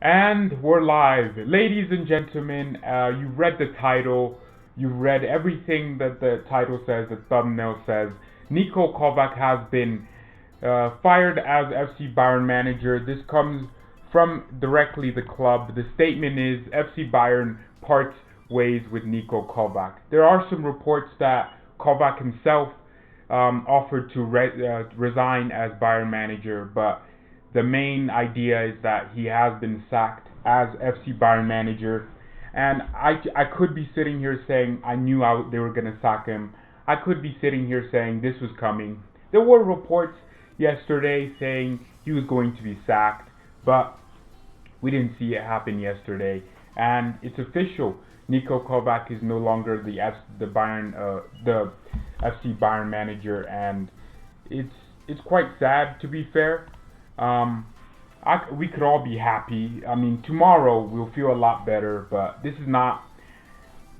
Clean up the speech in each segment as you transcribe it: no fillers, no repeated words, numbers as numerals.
And we're live. Ladies and gentlemen, you read the title, you read everything that the title says, the thumbnail says. Niko Kovac has been fired as FC Bayern manager. This comes from directly the club. The statement is FC Bayern parts ways with Niko Kovac. There are some reports that Kovac himself offered to resign as Bayern manager, but the main idea is that he has been sacked as FC Bayern manager. And I could be sitting here saying I knew they were going to sack him. I could be sitting here saying this was coming. There were reports yesterday saying he was going to be sacked, but we didn't see it happen yesterday. And it's official. Niko Kovac is no longer the FC Bayern manager, and it's quite sad, to be fair. We could all be happy. I mean, tomorrow we'll feel a lot better, but this is not.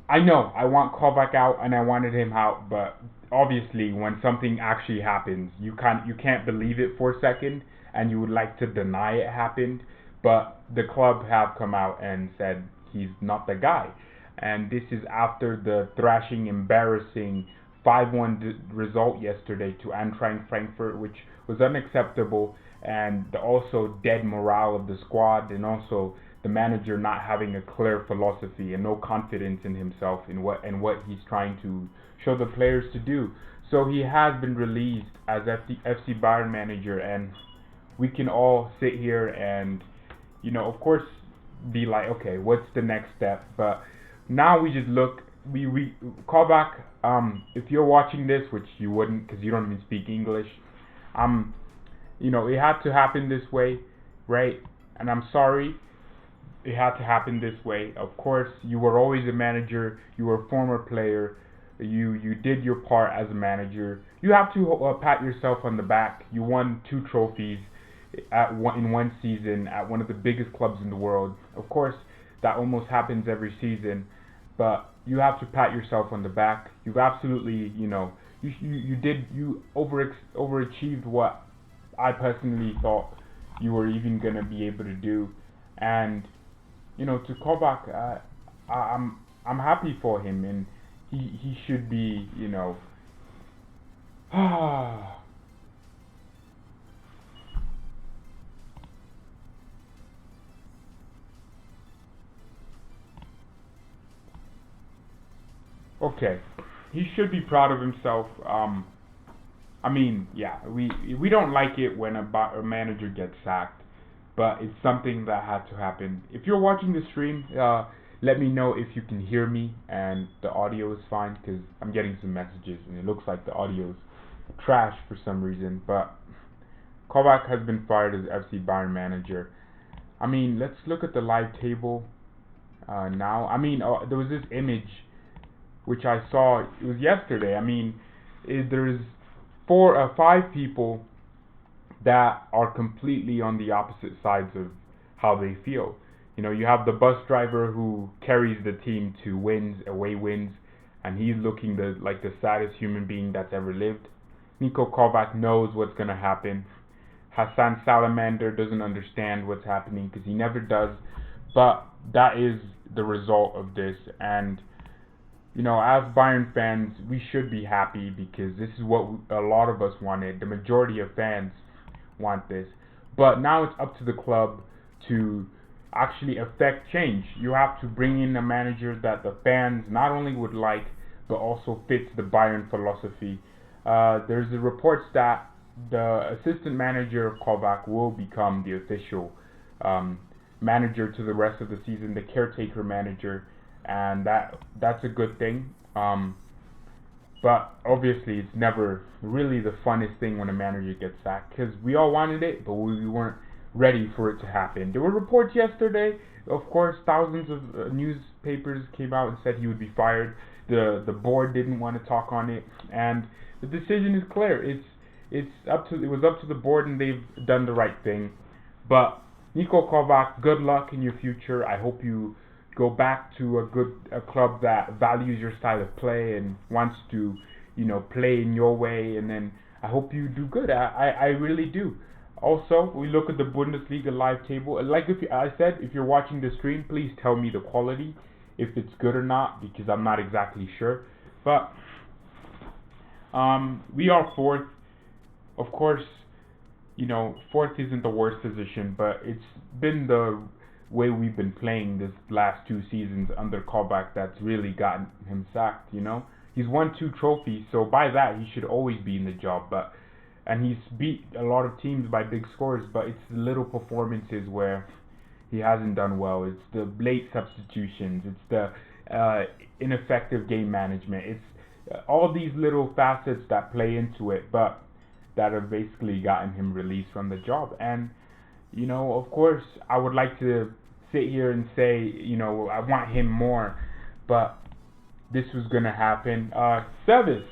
I know I want Kovac out and I wanted him out, but obviously when something actually happens, you can't believe it for a second, and you would like to deny it happened. But the club have come out and said he's not the guy, and this is after the thrashing, embarrassing 5-1 result yesterday to Eintracht Frankfurt, which was unacceptable, and the also dead morale of the squad, and also the manager not having a clear philosophy and no confidence in himself in what he's trying to show the players to do. So he has been released as FC Bayern manager, and we can all sit here and, of course, be like, okay, what's the next step? But now we just look. We Kovac. If you're watching this, which you wouldn't, because you don't even speak English, it had to happen this way, right? And I'm sorry, it had to happen this way. Of course, you were always a manager. You were a former player. You did your part as a manager. You have to pat yourself on the back. You won 2 trophies in one season at one of the biggest clubs in the world. Of course, that almost happens every season, but you have to pat yourself on the back. You've absolutely, you overachieved what I personally thought you were even gonna be able to do. And to Kovac, I'm happy for him, and he should be, okay, he should be proud of himself. I mean, yeah, we don't like it when a manager gets sacked, but it's something that had to happen. If you're watching the stream, let me know if you can hear me and the audio is fine, because I'm getting some messages and it looks like the audio is trash for some reason. But Kovac has been fired as FC Bayern manager. I mean, let's look at the live table now. I mean, there was this image which I saw. It was yesterday. I mean, there's 5 people that are completely on the opposite sides of how they feel. You have the bus driver who carries the team to away wins, and he's looking like the saddest human being that's ever lived. Niko Kovac knows what's going to happen. Hassan Salamander doesn't understand what's happening because he never does, but that is the result of this. And as Bayern fans, we should be happy because this is what a lot of us wanted. The majority of fans want this. But now it's up to the club to actually affect change. You have to bring in a manager that the fans not only would like, but also fits the Bayern philosophy. There's the reports that the assistant manager of Kovac will become the official manager to the rest of the season, the caretaker manager, and that's a good thing. But obviously it's never really the funnest thing when a manager gets sacked, because we all wanted it, but we weren't ready for it to happen. There were reports yesterday, of course, thousands of newspapers came out and said he would be fired. The board didn't want to talk on it, and the decision is clear. It was up to the board, and they've done the right thing. But Niko Kovac, good luck in your future. I hope you go back to a club that values your style of play and wants to, play in your way, and then I hope you do good. I really do. Also, we look at the Bundesliga live table. Like I said, if you're watching the stream, please tell me the quality, if it's good or not, because I'm not exactly sure. But we are fourth. Of course, fourth isn't the worst position, but it's been the way we've been playing this last 2 seasons under Kovac that's really gotten him sacked. He's won 2 trophies, so by that he should always be in the job. And he's beat a lot of teams by big scores, but it's the little performances where he hasn't done well. It's the late substitutions. It's the ineffective game management. It's all these little facets that play into it, but that have basically gotten him released from the job. And of course, I would like to sit here and say, I want him more, but this was gonna happen. Service.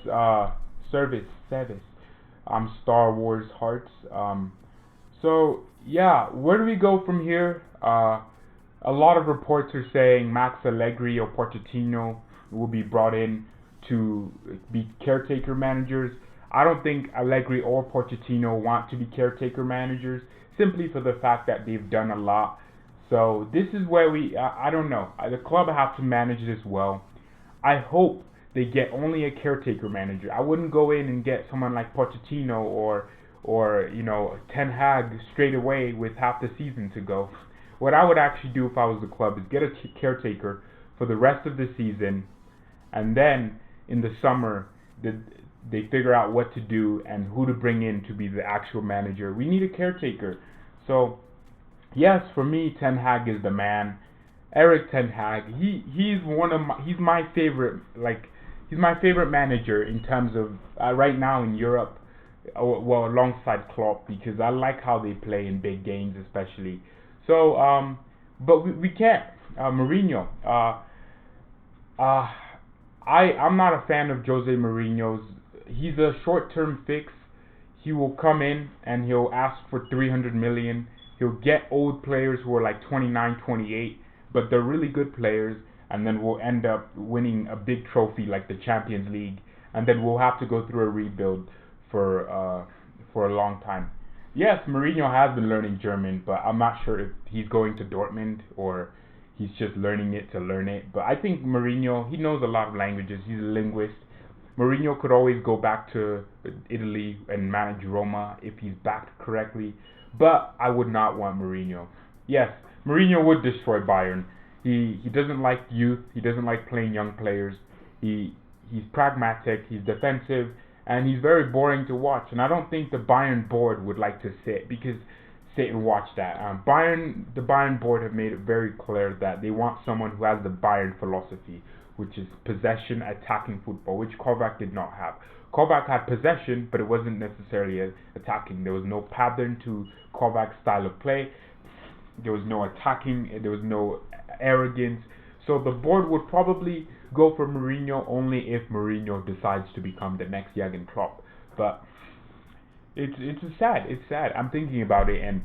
Star Wars Hearts. So yeah, where do we go from here? A lot of reports are saying Max Allegri or Pochettino will be brought in to be caretaker managers. I don't think Allegri or Pochettino want to be caretaker managers, simply for the fact that they've done a lot. So this is where I don't know. The club have to manage this well. I hope they get only a caretaker manager. I wouldn't go in and get someone like Pochettino or Ten Hag straight away with half the season to go. What I would actually do if I was the club is get a caretaker for the rest of the season, and then in the summer they figure out what to do and who to bring in to be the actual manager. We need a caretaker. So yes, for me, Ten Hag is the man. Erik Ten Hag, he's my favorite. He's my favorite manager in terms of right now in Europe. Well, alongside Klopp, because I like how they play in big games, especially. So, but we can't. Mourinho. I'm not a fan of Jose Mourinho's. He's a short-term fix. He will come in and he'll ask for 300 million. He'll get old players who are like 29, 28, but they're really good players, and then we'll end up winning a big trophy like the Champions League, and then we'll have to go through a rebuild for a long time. Yes, Mourinho has been learning German, but I'm not sure if he's going to Dortmund or he's just learning it to learn it. But I think Mourinho, he knows a lot of languages. He's a linguist. Mourinho could always go back to Italy and manage Roma if he's backed correctly. But I would not want Mourinho. Yes, Mourinho would destroy Bayern. He doesn't like youth. He doesn't like playing young players. He's pragmatic. He's defensive. And he's very boring to watch. And I don't think the Bayern board would like to sit and watch that. The Bayern board have made it very clear that they want someone who has the Bayern philosophy, which is possession, attacking football, which Kovac did not have. Kovac had possession, but it wasn't necessarily attacking. There was no pattern to Kovac's style of play. There was no attacking. There was no arrogance. So the board would probably go for Mourinho only if Mourinho decides to become the next Jurgen Klopp. But it's sad. It's sad. I'm thinking about it, and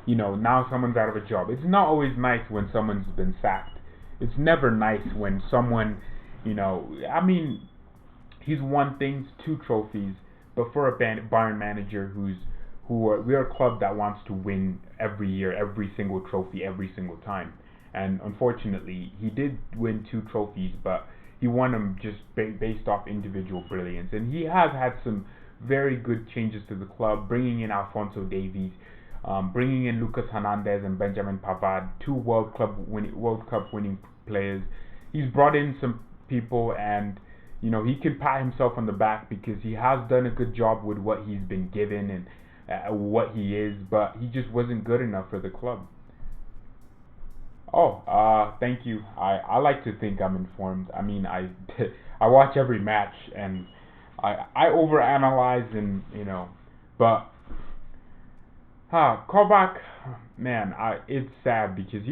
now someone's out of a job. It's not always nice when someone's been sacked. It's never nice when someone, he's won things, 2 trophies, but for a Bayern manager we're a club that wants to win every year, every single trophy, every single time. And unfortunately, he did win 2 trophies, but he won them just based off individual brilliance. And he has had some very good changes to the club, bringing in Alphonso Davies, bringing in Lucas Hernandez and Benjamin Pavard, 2 World Cup winning players. He's brought in some people, and he can pat himself on the back because he has done a good job with what he's been given and what he is, but he just wasn't good enough for the club. Thank you. I like to think I'm informed. I watch every match, and I overanalyze, and but Kovac, man, it's sad because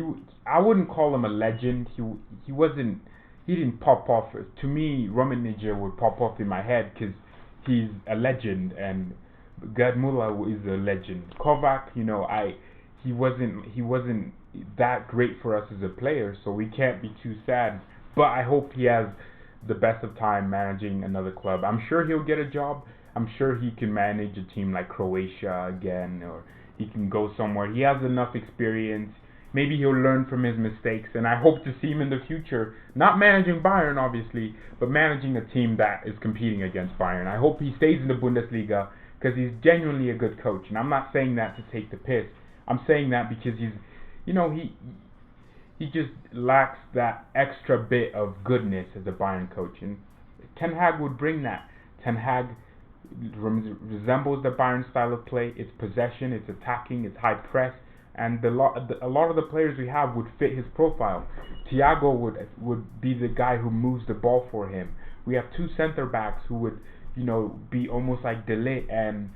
I wouldn't call him a legend. He didn't pop off. To me, Rummenigge would pop off in my head because he's a legend, and Gerd Müller is a legend. Kovac, he wasn't that great for us as a player, so we can't be too sad. But I hope he has the best of time managing another club. I'm sure he'll get a job. I'm sure he can manage a team like Croatia again, or he can go somewhere. He has enough experience. Maybe he'll learn from his mistakes, and I hope to see him in the future, not managing Bayern, obviously, but managing a team that is competing against Bayern. I hope he stays in the Bundesliga, because he's genuinely a good coach. And I'm not saying that to take the piss. I'm saying that because he's, he just lacks that extra bit of goodness as a Bayern coach. And Ten Hag would bring that. Ten Hag resembles the Bayern style of play. It's possession, it's attacking, it's high press, and a lot of the players we have would fit his profile. Thiago would be the guy who moves the ball for him. We have two center backs who would, be almost like De Ligt and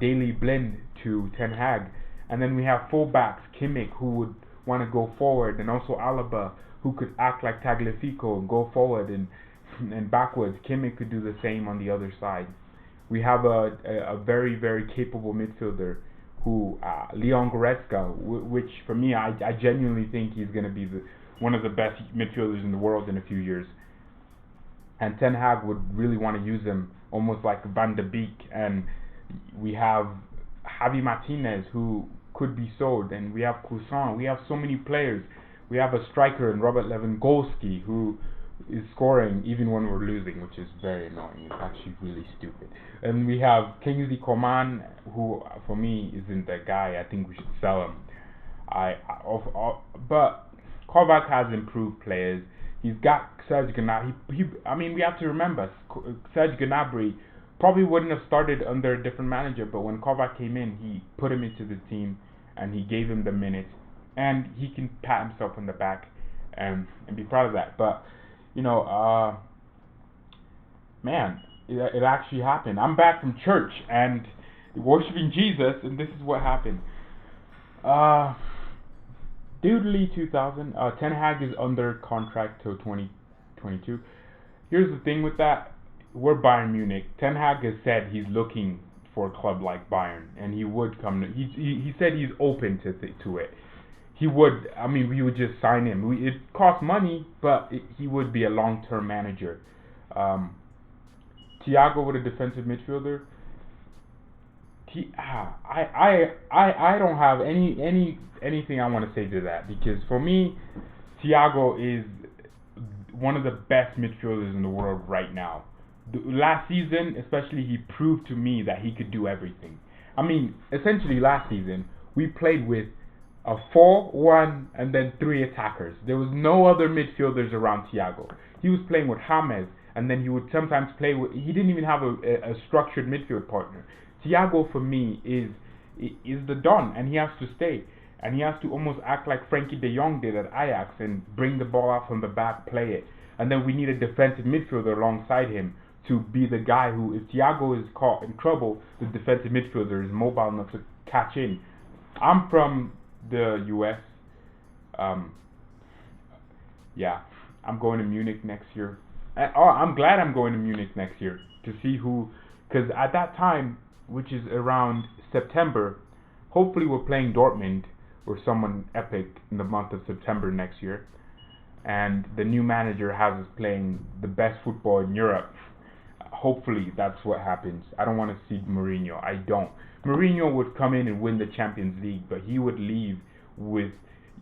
Daley Blind to Ten Hag. And then we have fullbacks, Kimmich, who would want to go forward, and also Alaba, who could act like Tagliafico and go forward and backwards. Kimmich could do the same on the other side. We have a very, very capable midfielder, who Leon Goretzka, which for me, I genuinely think he's going to be one of the best midfielders in the world in a few years. And Ten Hag would really want to use him almost like Van de Beek. And we have Javi Martinez, who could be sold, and we have Cousin. We have so many players. We have a striker in Robert Lewandowski, who is scoring even when we're losing, which is very annoying. It's actually really stupid. And we have Kingsley Coman, who for me isn't that guy. I think we should sell him. But Kovac has improved players. He's got Serge Gnabry. We have to remember, Serge Gnabry probably wouldn't have started under a different manager, but when Kovac came in, he put him into the team and he gave him the minutes, and he can pat himself on the back and be proud of that. But man, it actually happened. I'm back from church and worshiping Jesus, and this is what happened. Doodly 2000. Ten Hag is under contract till 2022. Here's the thing with that. We're Bayern Munich. Ten Hag has said he's looking for a club like Bayern, and he would come. He said he's open to it. He would. We would just sign him. It costs money, but he would be a long-term manager. Thiago with a defensive midfielder. I don't have anything I want to say to that, because for me, Thiago is one of the best midfielders in the world right now. Last season, especially, he proved to me that he could do everything. Essentially last season, we played with a 4-1 and then 3 attackers. There was no other midfielders around Thiago. He was playing with James, and then he would sometimes play with... He didn't even have a structured midfield partner. Thiago, for me, is the Don, and he has to stay. And he has to almost act like Frankie de Jong did at Ajax and bring the ball out from the back, play it. And then we need a defensive midfielder alongside him to be the guy who, if Thiago is caught in trouble, the defensive midfielder is mobile enough to catch in. I'm from the US. I'm going to Munich next year. I'm glad I'm going to Munich next year to see who, because at that time, which is around September, hopefully we're playing Dortmund or someone epic in the month of September next year, and the new manager has us playing the best football in Europe. Hopefully that's what happens. I don't want to see Mourinho. I don't. Mourinho would come in and win the Champions League, but he would leave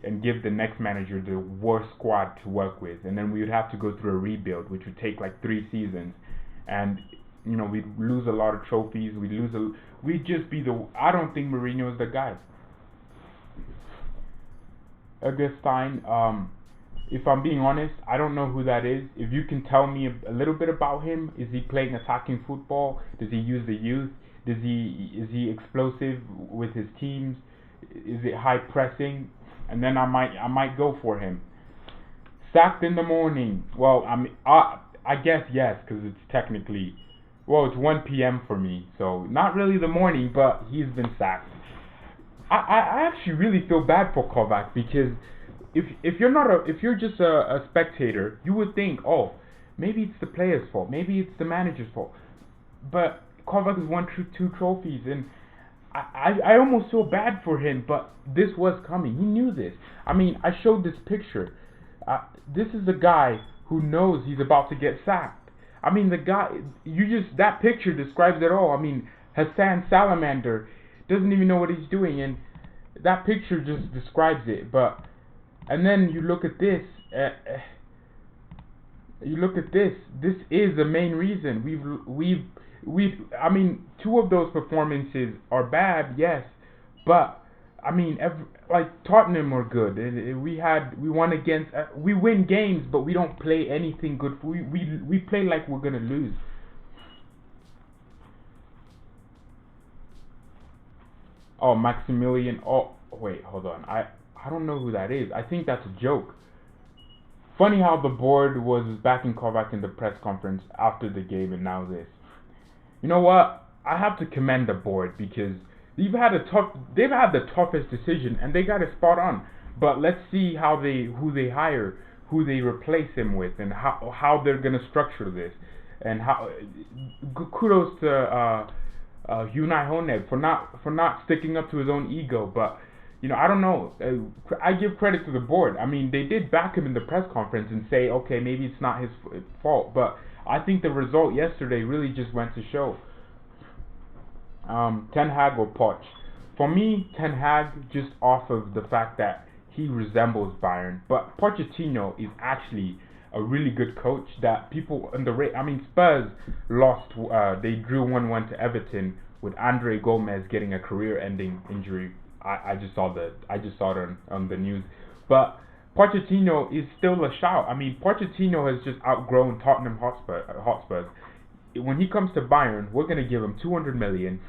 and give the next manager the worst squad to work with, and then we would have to go through a rebuild, which would take like 3 seasons, and we'd lose a lot of trophies. We'd just be I don't think Mourinho is the guy. Augustine, if I'm being honest, I don't know who that is. If you can tell me a little bit about him. Is he playing attacking football? Does he use the youth? Is he explosive with his teams? Is it high pressing? And then I might go for him. Sacked in the morning. Well, I guess yes, because it's technically, it's 1 p.m. for me, so not really the morning, but he's been sacked. I actually really feel bad for Kovac, because if you're just a spectator, you would think, maybe it's the player's fault, maybe it's the manager's fault. But Kovac has won 2 trophies, and I almost feel bad for him, but this was coming. He knew this. I showed this picture. This is the guy who knows he's about to get sacked. I mean, the guy, that picture describes it all. I mean, Hassan Salamander doesn't even know what he's doing, and that picture just describes it. But, and then you look at this, this is the main reason. I mean, two of those performances are bad, yes, but I mean, like Tottenham are good. We won against. We win games, but we don't play anything good. We play like we're gonna lose. Oh, Maximilian. Oh, wait, hold on. I don't know who that is. I think that's a joke. Funny how the board was backing Kovac in the press conference after the game, and now this. You know what? I have to commend the board because they've had the toughest decision and they got it spot on. But let's see who they hire, who they replace him with, and how they're gonna structure this. And how kudos to Unai Honeb for not sticking up to his own ego. But I don't know. I give credit to the board. I mean, they did back him in the press conference and say, okay, maybe it's not his fault, but I think the result yesterday really just went to show. Ten Hag or Poch. For me, Ten Hag, just off of the fact that he resembles Bayern, but Pochettino is actually a really good coach that people underrate. I mean, Spurs lost. They drew 1-1 to Everton with Andre Gomez getting a career-ending injury. I just saw it on the news, but Pochettino is still a shout. I mean, Pochettino has just outgrown Tottenham Hotspurs. When he comes to Bayern, we're gonna give him 200 million,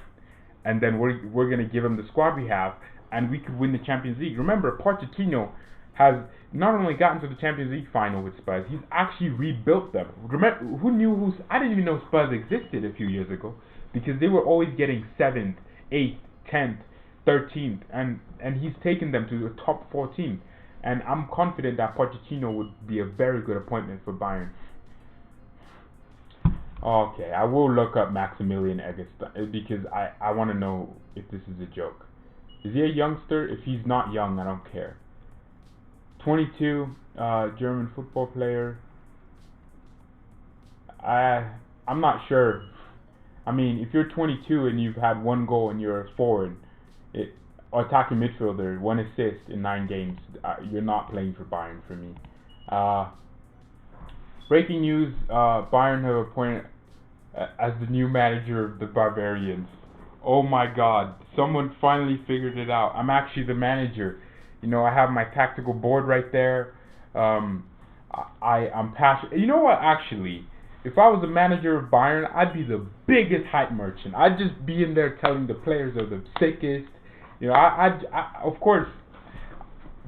and then we're gonna give him the squad we have, and we could win the Champions League. Remember, Pochettino has not only gotten to the Champions League final with Spurs, he's actually rebuilt them. Remember, I didn't even know Spurs existed a few years ago because they were always getting 7th, 8th, 10th, 13th, and he's taken them to the top 14. And I'm confident that Pochettino would be a very good appointment for Bayern. Okay, I will look up Maximilian Eggestein because I want to know if this is a joke. Is he a youngster? If he's not young, I don't care. 22, German football player. I'm not sure. I mean, if you're 22 and you've had 1 goal and you're a forward, attacking midfielder, 1 assist in 9 games, you're not playing for Bayern for me. Breaking news, Bayern have appointed as the new manager of the Bavarians. Oh my god, someone finally figured it out. I'm actually the manager. I have my tactical board right there. I'm passionate. You know what, actually, if I was a manager of Bayern, I'd be the biggest hype merchant. I'd just be in there telling the players are the sickest. I of course,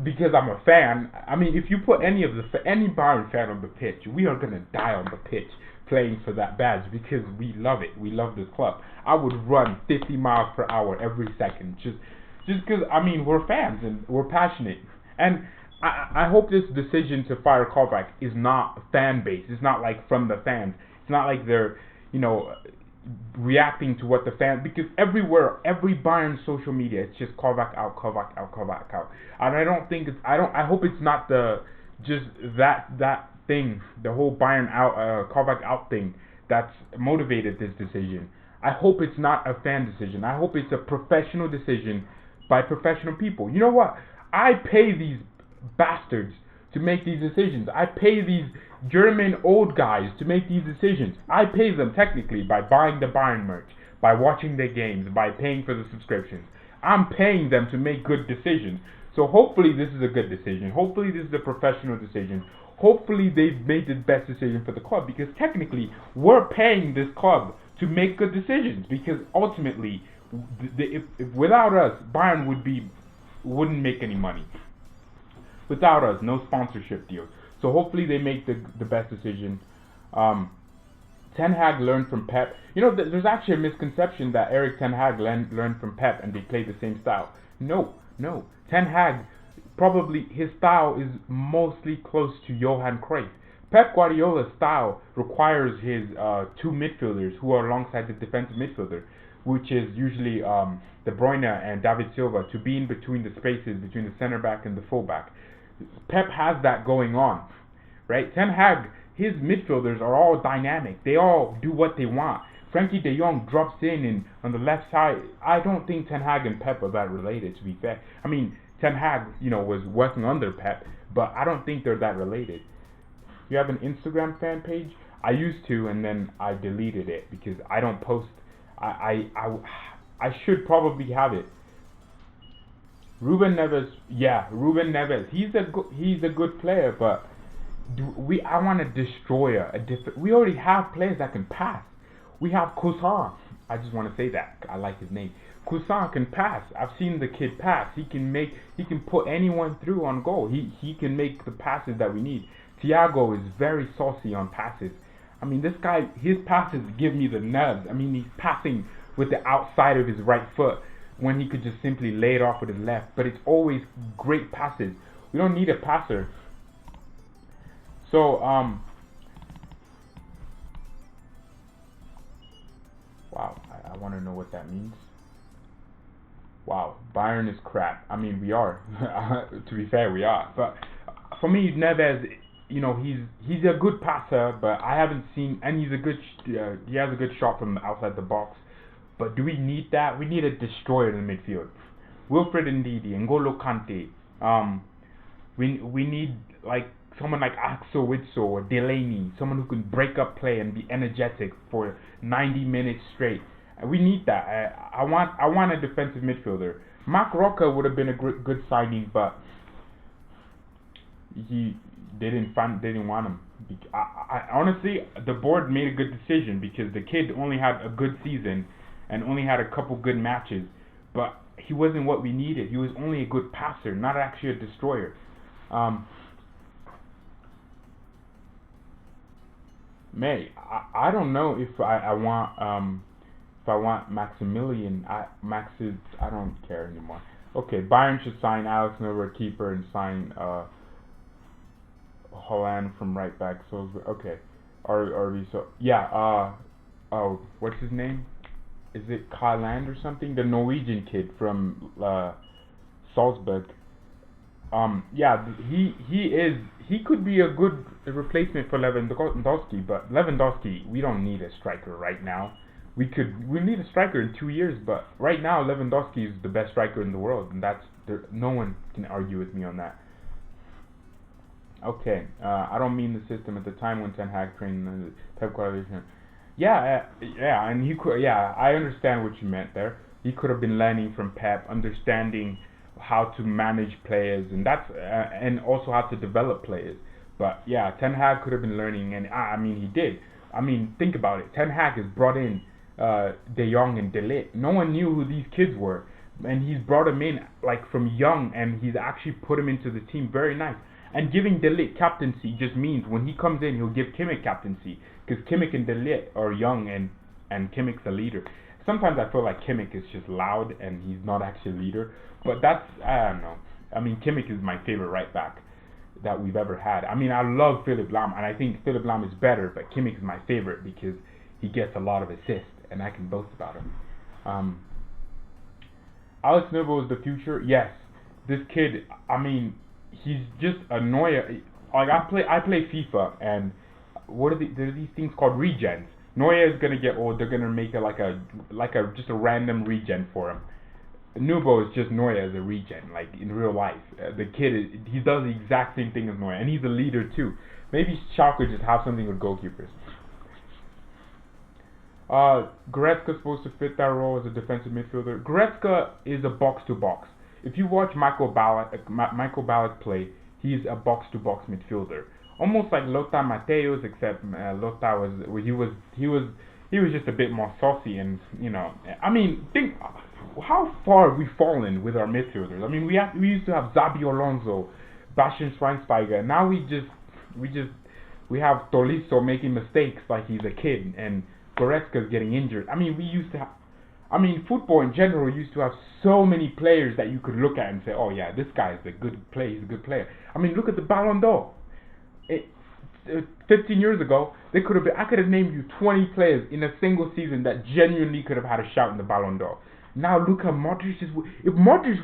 because I'm a fan. I mean, if you put any Bayern fan on the pitch, we are gonna die on the pitch playing for that badge because we love it. We love this club. I would run 50 miles per hour every second just because. I mean, we're fans and we're passionate. And I hope this decision to fire Kovac is not fan based. It's not like from the fans. It's not like they're reacting to what the fans, because everywhere, every Bayern social media, it's just Kovac out, Kovac out, Kovac out. And I hope it's not that thing, the whole Bayern out, Kovac out thing that's motivated this decision. I hope it's not a fan decision. I hope it's a professional decision by professional people. You know what? I pay these bastards to make these decisions. I pay these German old guys to make these decisions. I pay them technically by buying the Bayern merch, by watching their games, by paying for the subscriptions. I'm paying them to make good decisions. So hopefully this is a good decision. Hopefully this is a professional decision. Hopefully they've made the best decision for the club, because technically we're paying this club to make good decisions, because ultimately if without us, Bayern wouldn't make any money. Without us, no sponsorship deals. So hopefully they make the best decision. Ten Hag learned from Pep. There's actually a misconception that Eric Ten Hag learned from Pep and they played the same style. No. Ten Hag, probably his style is mostly close to Johan Cruyff. Pep Guardiola's style requires his 2 midfielders who are alongside the defensive midfielder, which is usually De Bruyne and David Silva, to be in between the spaces between the center back and the full back. Pep has that going on, right? Ten Hag his midfielders are all dynamic. They all do what they want. Frankie de Jong drops in and on the left side. I don't think Ten Hag and Pep are that related, to be fair. I mean, Ten Hag, was working under Pep, but I don't think they're that related. You have an Instagram fan page? I used to, and then I deleted it because I don't post. I should probably have it. Ruben Neves, Ruben Neves. He's a good player, but I want a destroyer. We already have players that can pass. We have Cousin. I just want to say that. I like his name. Cousin can pass. I've seen the kid pass. He can put anyone through on goal. He can make the passes that we need. Thiago is very saucy on passes. I mean, this guy, his passes give me the nerves. I mean, he's passing with the outside of his right foot when he could just simply lay it off with his left. But it's always great passes. We don't need a passer. So, wow, I want to know what that means. Wow, Bayern is crap. I mean, we are. To be fair, we are. But for me, Neves, he's a good passer, but I haven't seen, and he has a good shot from outside the box. But do we need that? We need a destroyer in the midfield. Wilfred Ndidi, N'Golo Kante. We need someone like Axel Witsel or Delaney, someone who can break up play and be energetic for 90 minutes straight. We need that. I want a defensive midfielder. Mark Roca would have been a good signing, but they didn't want him. I honestly, the board made a good decision because the kid only had a good season and only had a couple good matches, but he wasn't what we needed. He was only a good passer, not actually a destroyer. I don't know if I want Maximilian. I don't care anymore. Okay, Bayern should sign Alex Nova, keeper, and sign Holland from right back. So okay, are we so? Yeah. What's his name? Is it Kyland or something? The Norwegian kid from Salzburg. He could be a good replacement for Lewandowski, but Lewandowski, we don't need a striker right now. We need a striker in 2 years, but right now Lewandowski is the best striker in the world, and no one can argue with me on that. Okay, I don't mean the system at the time when Ten Hag trained Pep Guardiola. And he could. Yeah, I understand what you meant there. He could have been learning from Pep, understanding how to manage players, and also how to develop players. But yeah, Ten Hag could have been learning, and I mean he did. I mean, think about it. Ten Hag has brought in De Jong and De Ligt. No one knew who these kids were, and he's brought them in from young, and he's actually put them into the team very nice. And giving De Ligt captaincy just means when he comes in, he'll give Kimmich captaincy, because Kimmich and De Ligt are young, and Kimmich's a leader. Sometimes I feel like Kimmich is just loud and he's not actually a leader, but I don't know. I mean, Kimmich is my favorite right back that we've ever had. I mean, I love Philipp Lahm, and I think Philipp Lahm is better, but Kimmich is my favorite because he gets a lot of assists, and I can boast about him. Alex Novo is the future. Yes, this kid. I mean, he's just a Neuer. I play FIFA, and there are these things called regens. Neuer is gonna get old. They're gonna make it just a random regen for him. Nubo is just Neuer as a regen, in real life. The kid he does the exact same thing as Neuer, and he's a leader too. Maybe Schalke just have something with goalkeepers. Goretzka's supposed to fit that role as a defensive midfielder. Goretzka is a box-to-box. If you watch Michael Ballack play, he's a box-to-box midfielder. Almost like Lothar Matthäus, except Lothar was just a bit more saucy, and I mean, think how far we've fallen with our midfielders. I mean, we used to have Xabi Alonso, Bastian Schweinsteiger. Now we have Tolisso making mistakes like he's a kid, and Goretzka's getting injured. I mean, football in general used to have so many players that you could look at and say, oh yeah, this guy is a good player. He's a good player. I mean, look at the Ballon d'Or. 15 years ago, I could have named you 20 players in a single season that genuinely could have had a shout in the Ballon d'Or. Now look how Modric is. If Modric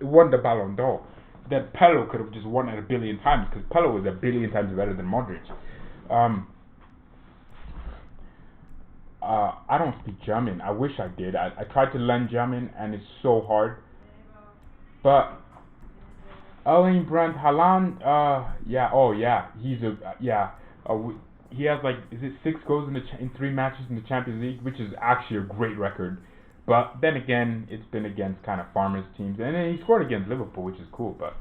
won the Ballon d'Or, then Pello could have just won it a billion times, because Pello was a billion times better than Modric. Um, I don't speak German. I wish I did. I tried to learn German and it's so hard. But Erling Brandt Haaland, yeah, oh yeah, he's a yeah. He has like, is it 6 goals in in 3 matches in the Champions League, which is actually a great record. But then again, it's been against kind of farmers teams, and then he scored against Liverpool, which is cool. But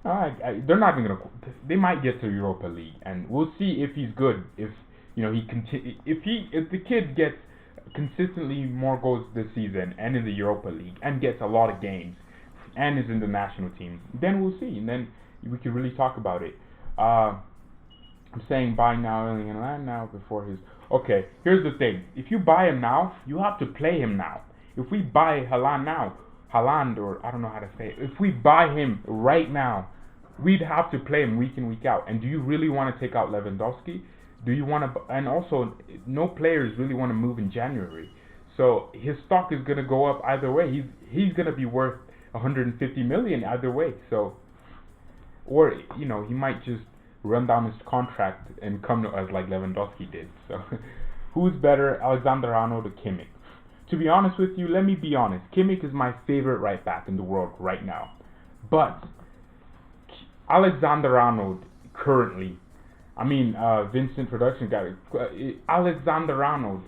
they're not even gonna. They might get to Europa League, and we'll see if he's good. If if the kid gets consistently more goals this season and in the Europa League and gets a lot of games and is in the national team, then we'll see, and then we can really talk about it. I'm saying buy now, Erling Haaland now before his. Okay, here's the thing: if you buy him now, you have to play him now. If we buy Haaland now, Haaland, or I don't know how to say it, if we buy him right now, we'd have to play him week in, week out. And do you really want to take out Lewandowski? Do you want to? And also, no players really want to move in January, so his stock is gonna go up either way. He's gonna be worth 150 million either way. So, or he might just run down his contract and come to us like Lewandowski did. So, who's better, Alexander-Arnold or Kimmich? To be honest with you, let me be honest. Kimmich is my favorite right back in the world right now. But Alexander-Arnold currently, Vincent production guy, Alexander-Arnold.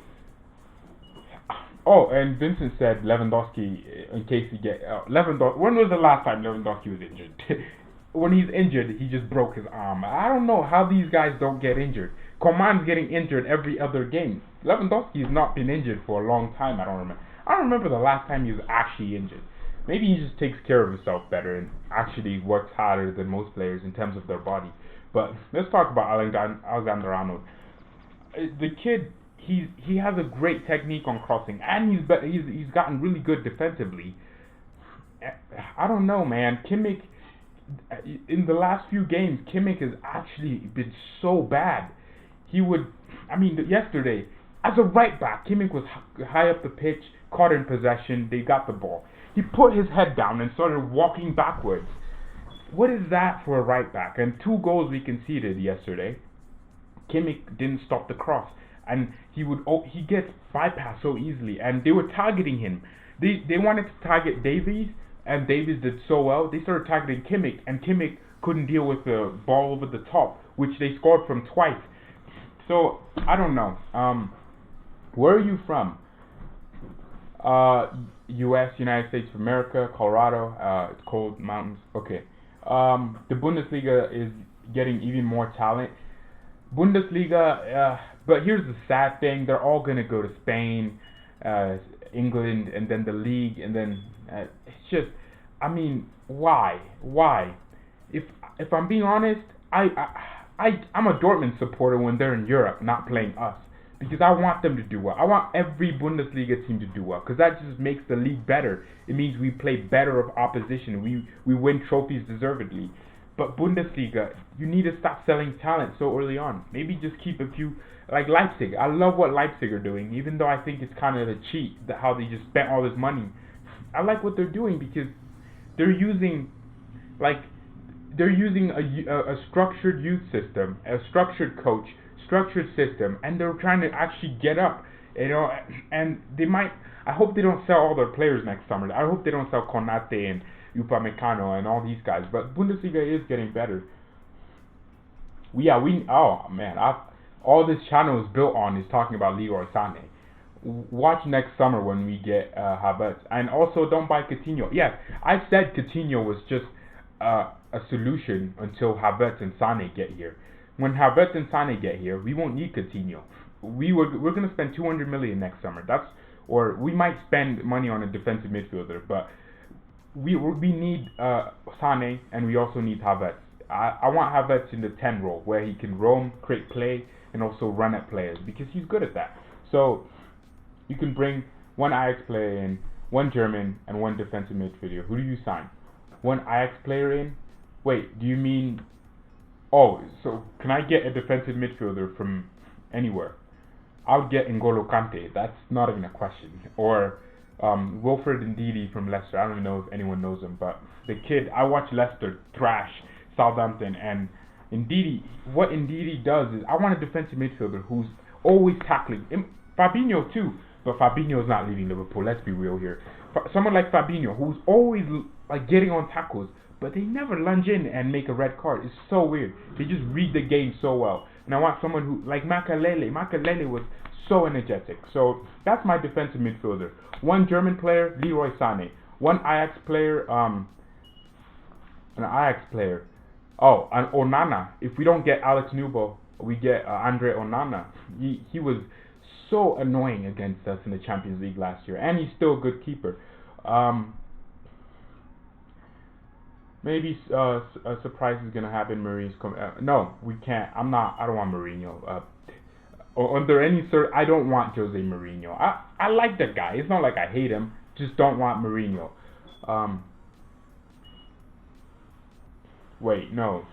Oh, and Vincent said Lewandowski, in case he get Lewandowski. When was the last time Lewandowski was injured? When he's injured, he just broke his arm. I don't know how these guys don't get injured. Coman's getting injured every other game. Lewandowski has not been injured for a long time. I don't remember the last time he was actually injured. Maybe he just takes care of himself better and actually works harder than most players in terms of their body. But let's talk about Alexander-Arnold. The kid, he has a great technique on crossing, and he's gotten really good defensively. I don't know, man. Kimmich, in the last few games, Kimmich has actually been so bad. Yesterday, as a right back, Kimmich was high up the pitch, caught in possession, they got the ball. He put his head down and started walking backwards. What is that for a right back? And 2 goals we conceded yesterday, Kimmich didn't stop the cross. And he gets bypassed so easily, and they were targeting him. They wanted to target Davies, and Davies did so well. They started targeting Kimmich, and Kimmich couldn't deal with the ball over the top, which they scored from twice. So I don't know. Where are you from? U.S., United States of America, Colorado. It's cold mountains. Okay. The Bundesliga is getting even more talent. Bundesliga, but here's the sad thing: they're all gonna go to Spain, England, and then the league, and then it's just, why? If I'm being honest, I'm a Dortmund supporter when they're in Europe, not playing us, because I want them to do well. I want every Bundesliga team to do well, because that just makes the league better. It means we play better of opposition. We win trophies deservedly. But Bundesliga, you need to stop selling talent so early on. Maybe just keep a few, like Leipzig. I love what Leipzig are doing, even though I think it's kind of a cheat, how they just spent all this money. I like what they're doing because they're using a structured youth system, a structured coach, structured system, and they're trying to actually get up, and they might. I hope they don't sell all their players next summer. I hope they don't sell Konate and Upamecano and all these guys. But Bundesliga is getting better. All this channel is built on is talking about Leroy Sané. Watch next summer when we get Havertz, and also don't buy Coutinho. Yes, I said Coutinho was just a solution until Havertz and Sané get here. When Havertz and Sané get here, we won't need Coutinho. We're gonna spend 200 million next summer. Or we might spend money on a defensive midfielder, but we need Sané, and we also need Havertz. I want Havertz in the 10 role where he can roam, create play, and also run at players because he's good at that. So you can bring one Ajax player in, one German, and one defensive midfielder. Who do you sign? One Ajax player in? Wait, do you mean? Oh, so can I get a defensive midfielder from anywhere? I'll get N'Golo Kante. That's not even a question. Or Wilfred Ndidi from Leicester. I don't even know if anyone knows him, but the kid, I watched Leicester thrash Southampton, and What Ndidi does is, I want a defensive midfielder who's always tackling. Fabinho too, but Fabinho's not leaving Liverpool. Let's be real here. Someone like Fabinho, who's always like getting on tackles, but they never lunge in and make a red card. It's so weird. They just read the game so well. And I want someone who, like Makalele. Makalele was so energetic. So that's my defensive midfielder. One German player, LEROY SANE. One Ajax player, Oh, and Onana. If we don't get Alex Nubo, we get Andre Onana. He was so annoying against us in the Champions League last year, and he's still a good keeper. Maybe a surprise is gonna happen. Mourinho's coming. No, we can't. I don't want Mourinho. Under any I don't want Jose Mourinho. I like the guy. It's not like I hate him. Just don't want Mourinho. Wait, no.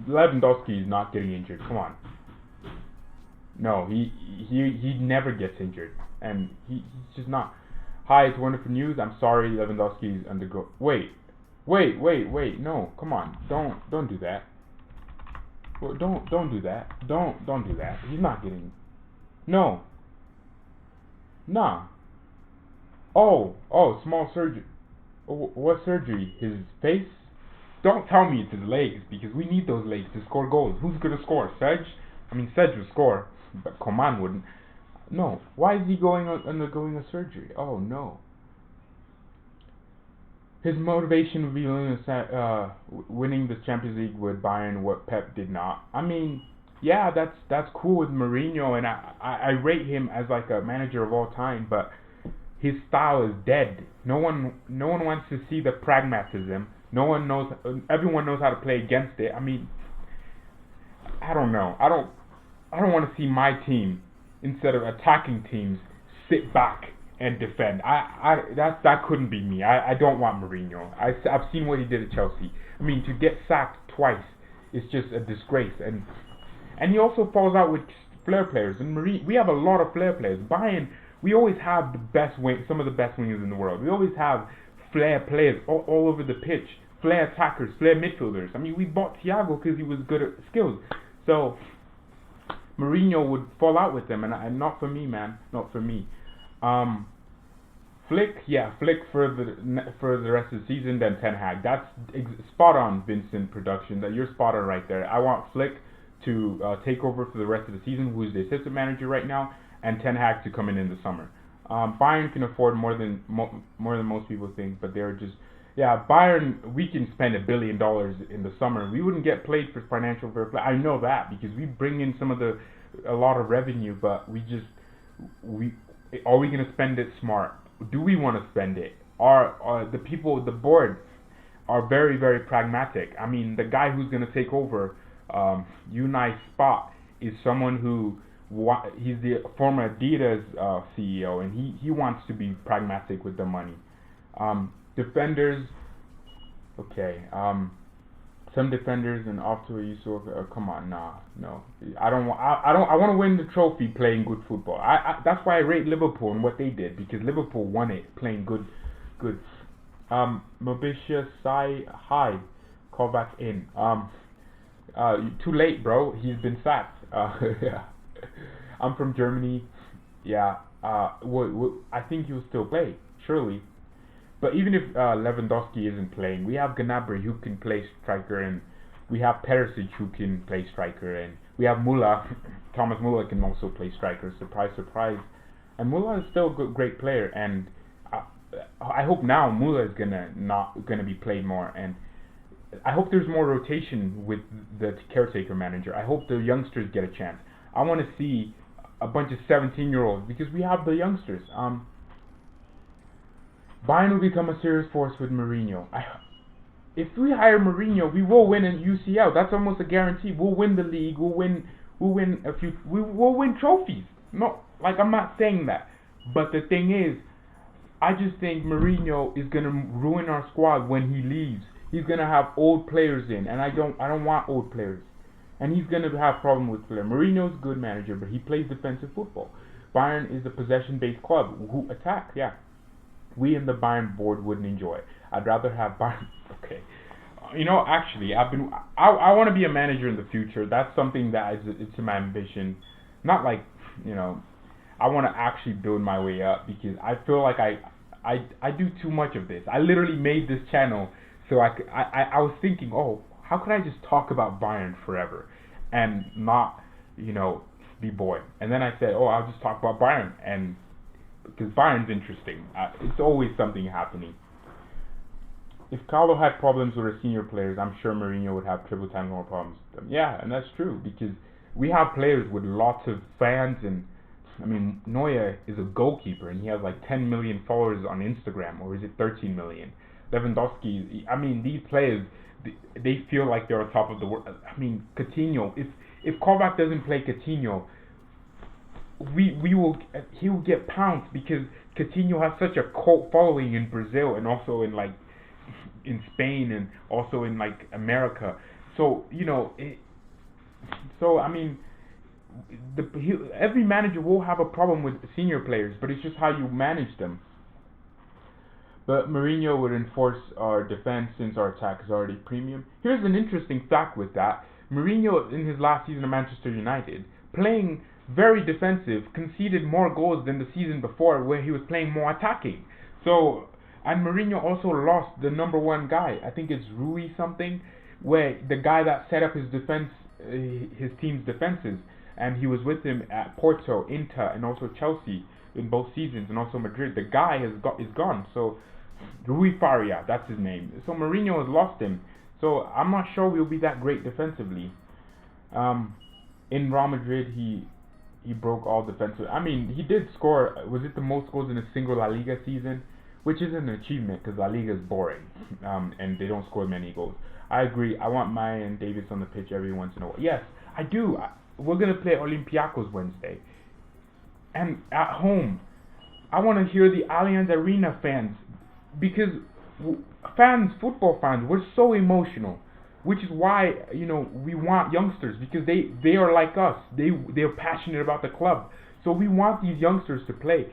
Lewandowski is not getting injured. Come on. No, he never gets injured, and he's just not. Hi, it's wonderful news. I'm sorry, Lewandowski is undergo. Wait. No, come on. Don't do that. Well, don't do that. Don't do that. He's not getting. No. Nah. Oh, small surgery. What surgery? His face? Don't tell me it's his legs, because we need those legs to score goals. Who's gonna score? Sedge? I mean, Sedge will score, but Coman wouldn't. No. Why is he undergoing a surgery? Oh no. His motivation would be winning the Champions League with Bayern, what Pep did not. I mean, yeah, that's cool with Mourinho, and I rate him as like a manager of all time, but his style is dead. No one wants to see the pragmatism. Everyone knows how to play against it. I mean, I don't know. I don't want to see my team, instead of attacking teams, sit back and defend. That couldn't be me. I don't want Mourinho. I've seen what he did at Chelsea. I mean, to get sacked twice is just a disgrace. And he also falls out with flair players. And we have a lot of flair players. Bayern, we always have some of the best wingers in the world. We always have flair players all over the pitch. Flair attackers, flair midfielders. I mean, we bought Thiago because he was good at skills. So Mourinho would fall out with them, and not for me, man. Not for me. Flick for the rest of the season, then Ten Hag. That's spot on, Vincent Production. That you're spot on right there. I want Flick to take over for the rest of the season, who's the assistant manager right now, and Ten Hag to come in the summer. Bayern can afford more than most people think, but they're just Bayern. We can spend $1 billion in the summer. We wouldn't get played for financial fair play. I know that because we bring in a lot of revenue, but are we going to spend it smart? Do we want to spend it? Are the people, the board, are very, very pragmatic. I mean, the guy who's going to take over Unai Spot is someone who he's the former Adidas CEO, and he wants to be pragmatic with the money. Defenders, okay. Some defenders and off to a Yusuf. Come on, no. I want to win the trophy playing good football. That's why I rate Liverpool and what they did, because Liverpool won it playing good. Mobisha Sai Hi, Kovac in. Too late, bro. He's been sacked. Yeah. I'm from Germany. Yeah. I think he'll still play, surely. But even if Lewandowski isn't playing, we have Gnabry who can play striker, and we have Perisic who can play striker, and we have Müller. Thomas Müller can also play striker. Surprise, surprise. And Müller is still a great player, and I hope now Müller is gonna be played more, and I hope there's more rotation with the caretaker manager. I hope the youngsters get a chance. I want to see a bunch of 17-year-olds because we have the youngsters. Bayern will become a serious force with Mourinho. If we hire Mourinho, we will win in UCL. That's almost a guarantee. We'll win the league. We'll win trophies. No, like I'm not saying that, but the thing is, I just think Mourinho is gonna ruin our squad when he leaves. He's gonna have old players in, and I don't want old players. And he's gonna have problem with players. Mourinho's a good manager, but he plays defensive football. Bayern is a possession-based club who attack. Yeah. We in the Bayern board wouldn't enjoy. I'd rather have Bayern. Okay. Actually, I want to be a manager in the future. That's something that it's my ambition. Not like, you know, I want to actually build my way up because I feel like I do too much of this. I literally made this channel so I was thinking, oh, how could I just talk about Bayern forever and not, be bored? And then I said, oh, I'll just talk about Bayern, and because Bayern's interesting. It's always something happening. If Carlo had problems with our senior players, I'm sure Mourinho would have triple times more problems with them. Yeah, and that's true because we have players with lots of fans, and I mean, Neuer is a goalkeeper and he has like 10 million followers on Instagram, or is it 13 million? Lewandowski, I mean, these players, they feel like they're on top of the world. I mean, Coutinho, if Kovac doesn't play Coutinho, he will get pounced because Coutinho has such a cult following in Brazil and also in Spain and also in like America. So I mean, every manager will have a problem with senior players, but it's just how you manage them. But Mourinho would enforce our defense since our attack is already premium. Here's an interesting fact with that. Mourinho, in his last season of Manchester United, playing very defensive, conceded more goals than the season before where he was playing more attacking. So, and Mourinho also lost the number one guy. I think it's Rui something, where the guy that set up his defense, his team's defenses, and he was with him at Porto, Inter, and also Chelsea in both seasons, and also Madrid. The guy is gone. So Rui Faria, that's his name. So Mourinho has lost him. So I'm not sure we'll be that great defensively. In Real Madrid, he broke all defensive. I mean, he did score. Was it the most goals in a single La Liga season? Which is an achievement because La Liga is boring, and they don't score many goals. I agree. I want Maya and Davis on the pitch every once in a while. Yes, I do. We're gonna play Olympiacos Wednesday, and at home, I want to hear the Allianz Arena fans because football fans, we're so emotional, which is why we want youngsters because they are like us. They're passionate about the club, so we want these youngsters to play,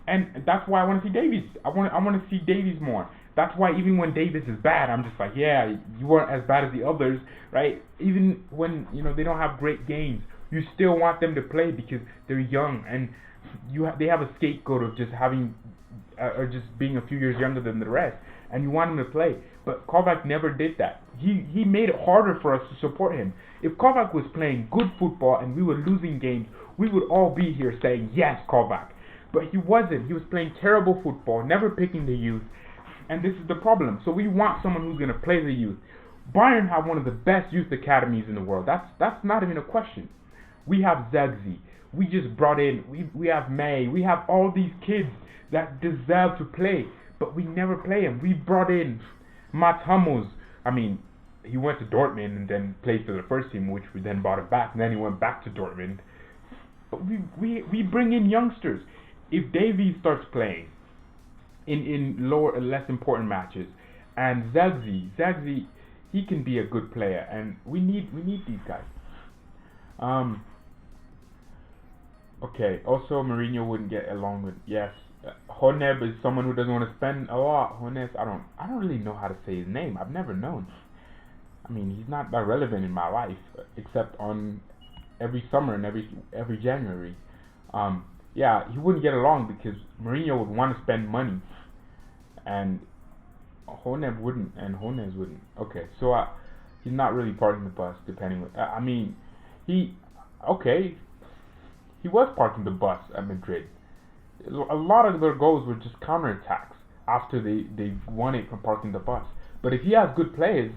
and that's why I want to see Davies. I want to see Davies more. That's why even when Davis is bad, I'm just like, yeah, you weren't as bad as the others, right? Even when they don't have great games, you still want them to play because they're young and they have a scapegoat of just having or just being a few years younger than the rest, and you want him to play. But Kovac never did that. He made it harder for us to support him. If Kovac was playing good football and we were losing games, we would all be here saying, yes, Kovac. But he wasn't. He was playing terrible football, never picking the youth, and this is the problem. So we want someone who's going to play the youth. Bayern have one of the best youth academies in the world. That's not even a question. We have Zagzi. We just brought in, we have May. We have all these kids that deserve to play, but we never play them. We brought in Mats Hummels. I mean, he went to Dortmund and then played for the first team, which we then brought him back, and then he went back to Dortmund. But we bring in youngsters. If Davies starts playing in lower, less important matches, and Zagzi, he can be a good player, and we need these guys. Okay. Also, Mourinho wouldn't get along with Honeb is someone who doesn't want to spend a lot. Honeb, I don't really know how to say his name. I've never known. I mean, he's not that relevant in my life, except on every summer and every January. Yeah, he wouldn't get along because Mourinho would want to spend money, and Honeb wouldn't, and Honez wouldn't. Okay, so he's not really parking the bus. I mean, he was parking the bus at Madrid. A lot of their goals were just counterattacks after they won it from parking the bus. But if he has good players,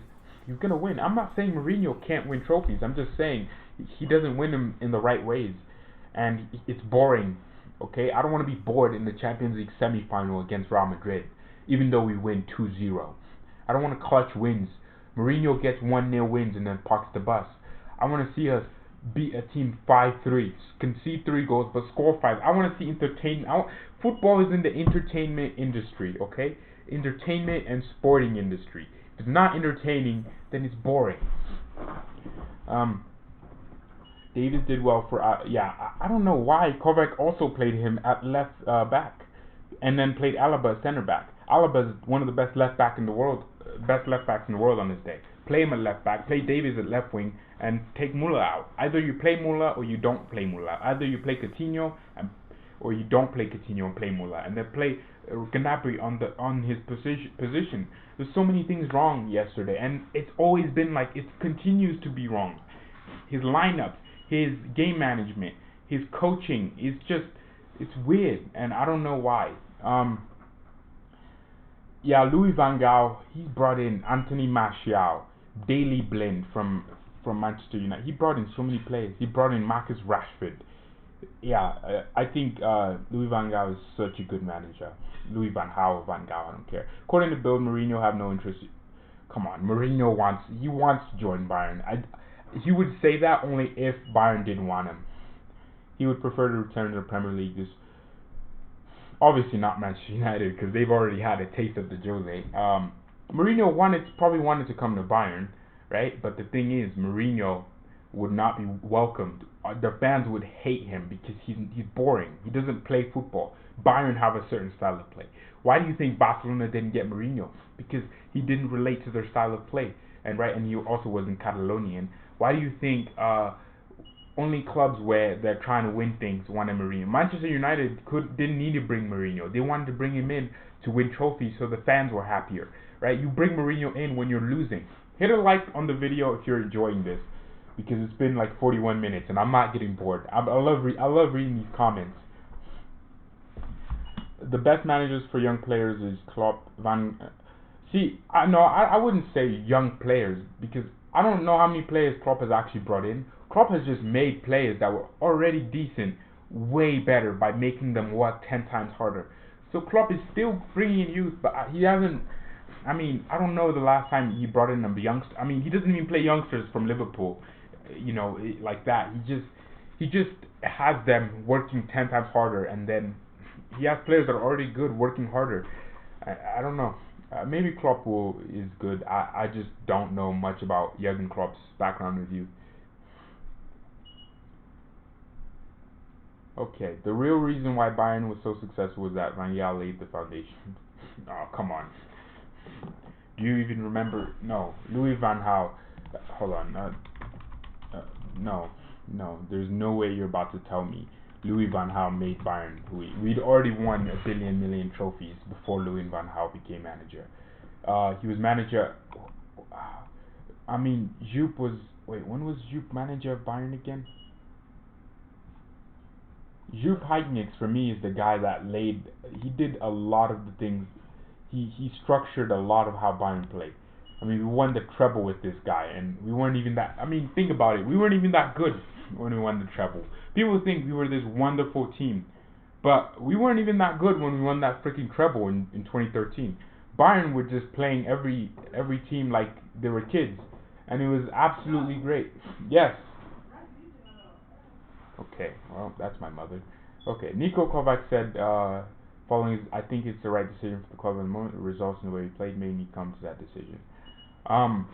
he's gonna win. I'm not saying Mourinho can't win trophies. I'm just saying he doesn't win them in the right ways, and it's boring. Okay, I don't want to be bored in the Champions League semi-final against Real Madrid, even though we win 2-0. I don't want to clutch wins. Mourinho gets 1-0 wins and then parks the bus. I want to see us beat a team 5-3, concede 3 goals but score 5. I want to see entertainment. Football is in the entertainment industry, okay? Entertainment and sporting industry. If it's not entertaining, then it's boring. Davis did well for I don't know why Kovac also played him at left back and then played Alaba center back. Alaba is one of the best left backs in the world on this day. Play him at left back, play Davies at left wing, and take Muller out. Either you play Muller or you don't play Muller. Either you play Coutinho or you don't play Coutinho and play Muller, and then play Gnabry on his position. There's so many things wrong yesterday, and it's always been like it continues to be wrong. His lineups, his game management, his coaching is it's weird, and I don't know why. Yeah, Louis van Gaal, he's brought in Anthony Martial, Daley Blind from Manchester United. He brought in so many players. He brought in Marcus Rashford. Yeah, I think Louis van Gaal is such a good manager. Louis van Gaal, I don't care. According to Bill, Mourinho have no interest. Come on, Mourinho wants to join Bayern. He would say that only if Bayern didn't want him. He would prefer to return to the Premier League. Obviously not Manchester United, because they've already had a taste of the Jose. Mourinho probably wanted to come to Bayern, right? But the thing is, Mourinho would not be welcomed. The fans would hate him because he's boring. He doesn't play football. Bayern have a certain style of play. Why do you think Barcelona didn't get Mourinho? Because he didn't relate to their style of play, and he also wasn't Catalonian. Why do you think only clubs where they're trying to win things wanted Mourinho? Manchester United didn't need to bring Mourinho. They wanted to bring him in to win trophies so the fans were happier, right? You bring Mourinho in when you're losing. Hit a like on the video if you're enjoying this, because it's been like 41 minutes and I'm not getting bored. I love reading these comments. The best managers for young players is Klopp, I wouldn't say young players, because I don't know how many players Klopp has actually brought in. Klopp has just made players that were already decent way better by making them work 10 times harder. So Klopp is still bringing in youth, but he hasn't. I don't know the last time he brought in a youngster. He doesn't even play youngsters from Liverpool, like that. He just has them working 10 times harder, and then he has players that are already good working harder. I don't know. Maybe Klopp is good. I just don't know much about Jurgen Klopp's background review. Okay, the real reason why Bayern was so successful was that Van Gaal laid the foundation. Oh, come on. Do you even remember? No, Louis van Gaal. Hold on. No. There's no way you're about to tell me Louis van Gaal made Bayern. We'd already won a million trophies before Louis van Gaal became manager. He was manager. Jupp was. Wait, when was Jupp manager of Bayern again? Jupp Heynckes for me is the guy that he did a lot of the things. He structured a lot of how Bayern played. We won the treble with this guy, and we weren't even that. Think about it. We weren't even that good when we won the treble. People think we were this wonderful team, but we weren't even that good when we won that freaking treble in 2013. Bayern were just playing every team like they were kids, and it was absolutely great. Yes. Okay, well, that's my mother. Okay, Niko Kovac said, following, I think it's the right decision for the club at the moment. The results and the way he played made me come to that decision. I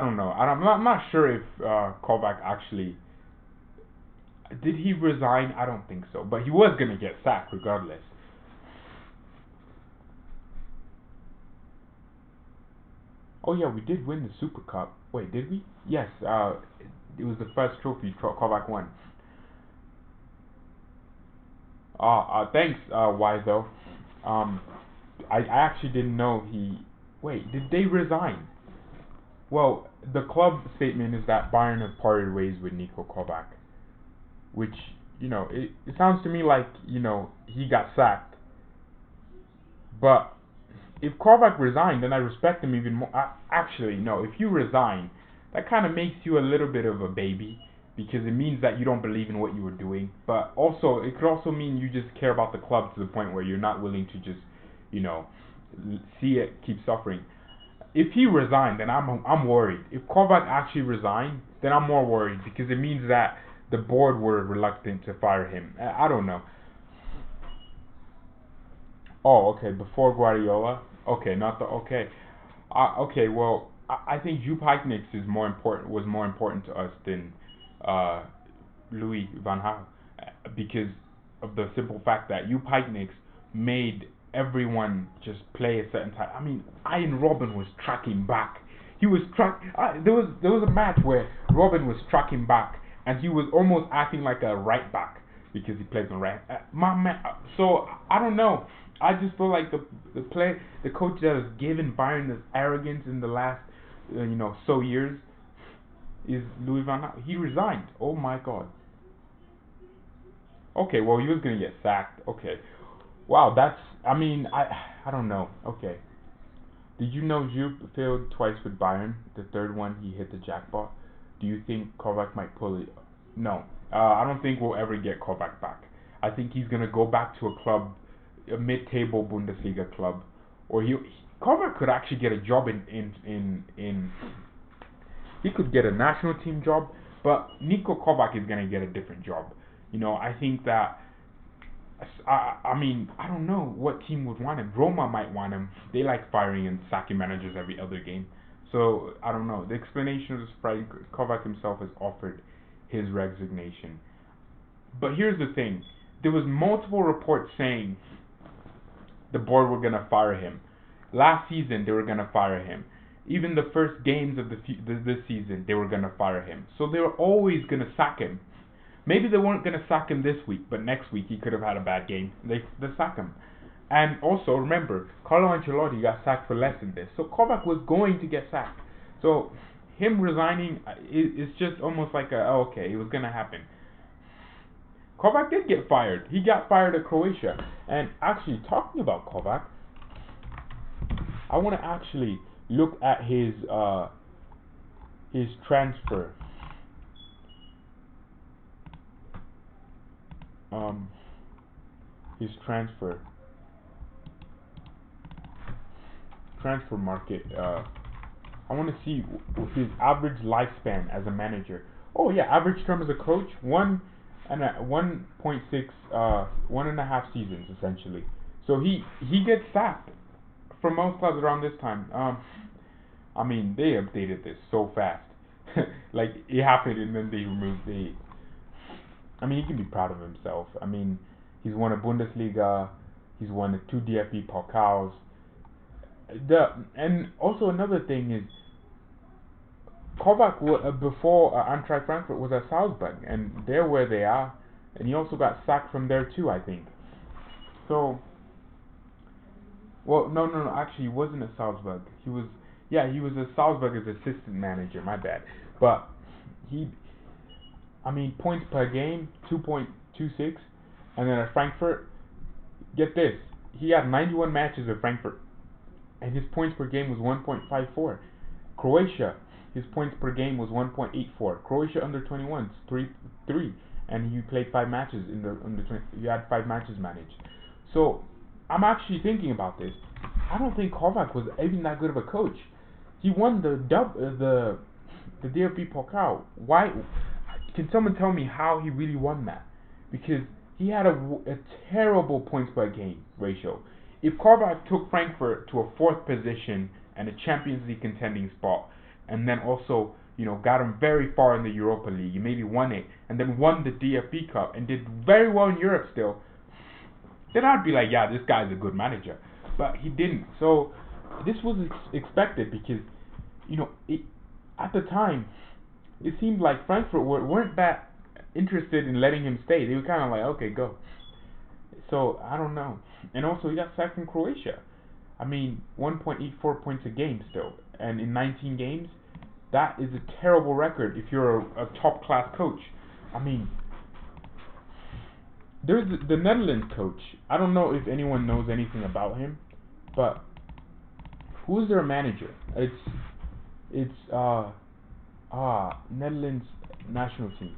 don't know. I'm not sure if Kovac actually did he resign. I don't think so, but he was gonna get sacked regardless. Oh yeah, we did win the Super Cup. Wait, did we? Yes. It was the first trophy Kovac won. Thanks, Wizo. I actually didn't know he. Wait, did they resign? Well, the club statement is that Bayern have parted ways with Niko Kovac, which it sounds to me like he got sacked. But if Kovac resigned, then I respect him even more. Actually, no. If you resign, that kind of makes you a little bit of a baby, because it means that you don't believe in what you were doing. But also, it could also mean you just care about the club to the point where you're not willing to just, see it keep suffering. If he resigned, then I'm worried. If Kovac actually resigned, then I'm more worried, because it means that the board were reluctant to fire him. I don't know. Oh, okay. Before Guardiola. Okay, not the okay. Okay, well, I think Jupp Heynckes was more important to us than Louis van Gaal, because of the simple fact that Jupp Heynckes made everyone just play a certain type. I mean, Iron Robin was tracking back. He was there was a match where Robin was tracking back, and he was almost acting like a right back because he plays on right. My man. So I don't know. I just feel like the coach that has given Bayern this arrogance in the last so years is Louis van Gaal. He resigned. Oh my God. Okay, well he was gonna get sacked. Okay, wow, that's. I mean, I don't know. Okay, did you know Jupp failed twice with Bayern? The third one he hit the jackpot. Do you think Kovac might pull it? No, I don't think we'll ever get Kovac back. I think he's gonna go back to a club, a mid-table Bundesliga club, or Kovac could actually get a job in he could get a national team job, but Niko Kovac is gonna get a different job. I think that. I mean, I don't know what team would want him. Roma might want him. They like firing and sacking managers every other game. So, I don't know. The explanation is Kovac himself has offered his resignation. But here's the thing. There was multiple reports saying the board were going to fire him. Last season, they were going to fire him. Even the first games of this season, they were going to fire him. So, they were always going to sack him. Maybe they weren't going to sack him this week, but next week he could have had a bad game. They sack him. And also, remember, Carlo Ancelotti got sacked for less than this. So Kovac was going to get sacked. So him resigning is just almost like okay, it was going to happen. Kovac did get fired. He got fired at Croatia. And actually, talking about Kovac, I want to actually look at his transfer. His transfer market. I want to see his average lifespan as a manager. Oh yeah, average term as a coach 1.6, 1.5 seasons essentially. So he gets sacked from most clubs around this time. I mean they updated this so fast, like it happened and then they removed the. I mean, he can be proud of himself. I mean, he's won a Bundesliga, he's won 2 DFB Pokals. And also another thing is, Kovac before Eintracht Frankfurt was at Salzburg, and they're where they are. And he also got sacked from there too, I think. So, well, no, actually, he wasn't at Salzburg. He was at Salzburg as assistant manager. My bad, but I mean, points per game, 2.26. And then at Frankfurt, get this. He had 91 matches with Frankfurt. And his points per game was 1.54. Croatia, his points per game was 1.84. Croatia under 21s, 3. And he played 5 matches in the under 20. He had 5 matches managed. So, I'm actually thinking about this. I don't think Kovac was even that good of a coach. He won the DFB Pokal. Why? Can someone tell me how he really won that? Because he had a terrible points per game ratio. If Kovac took Frankfurt to a 4th position and a Champions League contending spot, and then also got him very far in the Europa League, he maybe won it, and then won the DFB Cup and did very well in Europe still, then I'd be like, yeah, this guy's a good manager. But he didn't. So this was expected because at the time, it seemed like Frankfurt weren't that interested in letting him stay. They were kind of like, okay, go. So, I don't know. And also, he got sacked from Croatia. I mean, 1.84 points a game still. And in 19 games, that is a terrible record if you're a top-class coach. I mean, there's the Netherlands coach. I don't know if anyone knows anything about him, but who's their manager? It's Netherlands national team.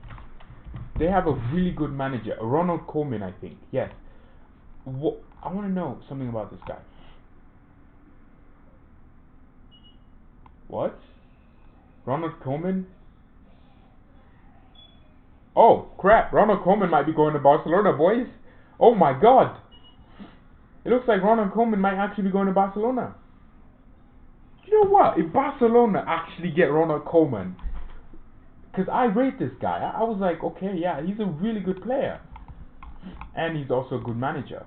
They have a really good manager, Ronald Koeman, I think. Yes. I want to know something about this guy. What? Ronald Koeman? Oh, crap. Ronald Koeman might be going to Barcelona, boys. Oh, my God. It looks like Ronald Koeman might actually be going to Barcelona. You know what? If Barcelona actually get Ronald Koeman, because I rate this guy. I was like, okay, yeah, he's a really good player. And he's also a good manager.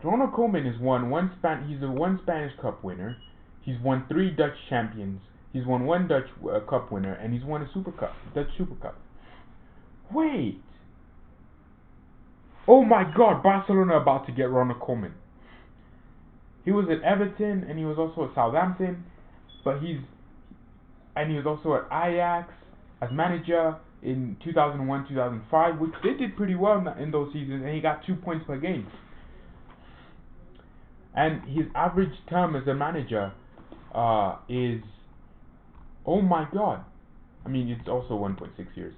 Ronald Koeman is he's a one Spanish Cup winner. He's won 3 Dutch champions. He's won 1 Dutch Cup winner, and he's won a Super Cup, Dutch Super Cup. Wait. Oh my God, Barcelona about to get Ronald Koeman. He was at Everton and he was also at Southampton, but he was also at Ajax as manager in 2001, 2005, which they did pretty well in those seasons, and he got 2 points per game. And his average term as a manager is, oh my God, I mean it's also 1.6 years.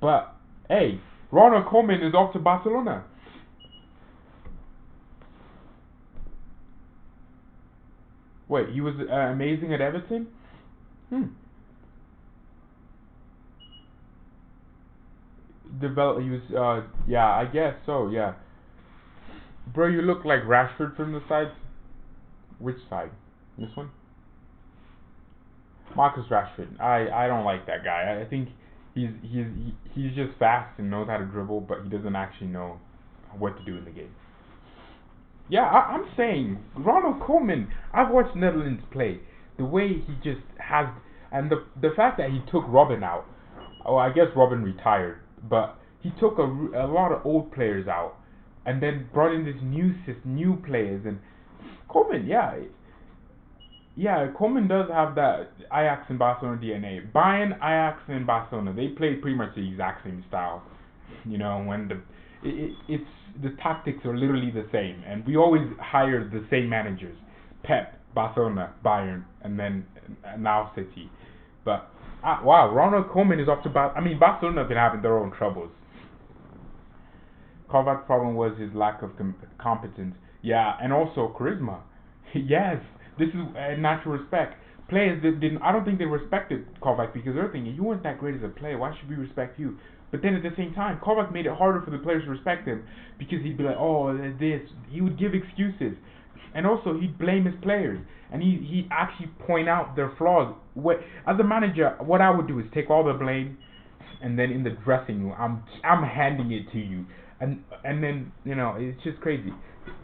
But hey, Ronald Koeman is off to Barcelona. Wait, he was amazing at Everton? He was, yeah, I guess so, yeah. Bro, you look like Rashford from the side. Which side? This one? Marcus Rashford. I don't like that guy. I think he's just fast and knows how to dribble, but he doesn't actually know what to do in the game. Yeah, I'm saying Ronald Koeman. I've watched Netherlands play. The way he just has, and the fact that he took Robin out. Oh, I guess Robin retired, but he took a lot of old players out, and then brought in this new players. And Koeman, yeah, Koeman does have that Ajax and Barcelona DNA. Bayern, Ajax, and Barcelona, they play pretty much the exact same style. You know, when it's the tactics are literally the same, and we always hire the same managers: Pep, Barcelona, Bayern, and then now City. But wow, Ronald Koeman is off to Barcelona have been having their own troubles. Kovac's problem was his lack of competence. Yeah, and also charisma. Yes, this is natural respect. Players that didn't. I don't think they respected Kovac because they're thinking you weren't that great as a player. Why should we respect you? But then at the same time, Kovac made it harder for the players to respect him because he'd be like, oh, this. He would give excuses, and also he'd blame his players, and he actually point out their flaws. As a manager, what I would do is take all the blame, and then in the dressing room, I'm handing it to you, and then it's just crazy.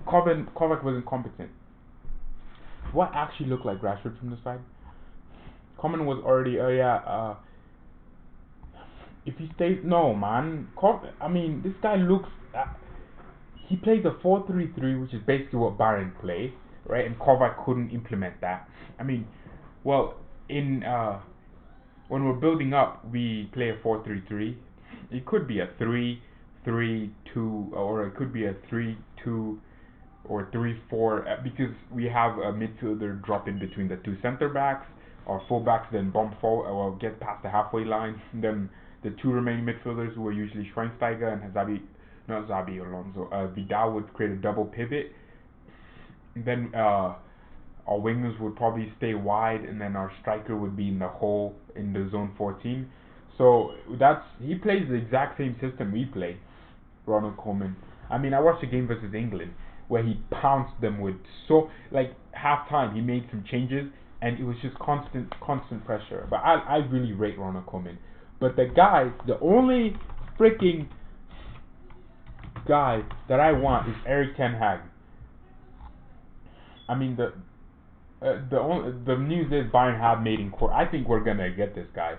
Kovac was incompetent. What actually looked like Rashford from the side? Koeman was already, if he stays, no man. This guy looks. He plays a 4-3-3, which is basically what Bayern play, right? And Kovac couldn't implement that. Well, when we're building up, we play a 4-3-3. It could be a 3-3-2, or it could be a 3-2 or 3-4, because we have a midfielder drop in between the two center backs, or full backs then bump forward or get past the halfway line. Then the two remaining midfielders, who are usually Schweinsteiger and Alonso, Vidal would create a double pivot. Then our wingers would probably stay wide, and then our striker would be in the hole in the zone 14. So he plays the exact same system we play, Ronald Koeman. I watched a game versus England where he pounced them with half time he made some changes, and it was just constant pressure. But I really rate Ronald Koeman. But the only freaking guy that I want is Erik ten Hag. The news is Bayern have made in court. I think we're gonna get this guy.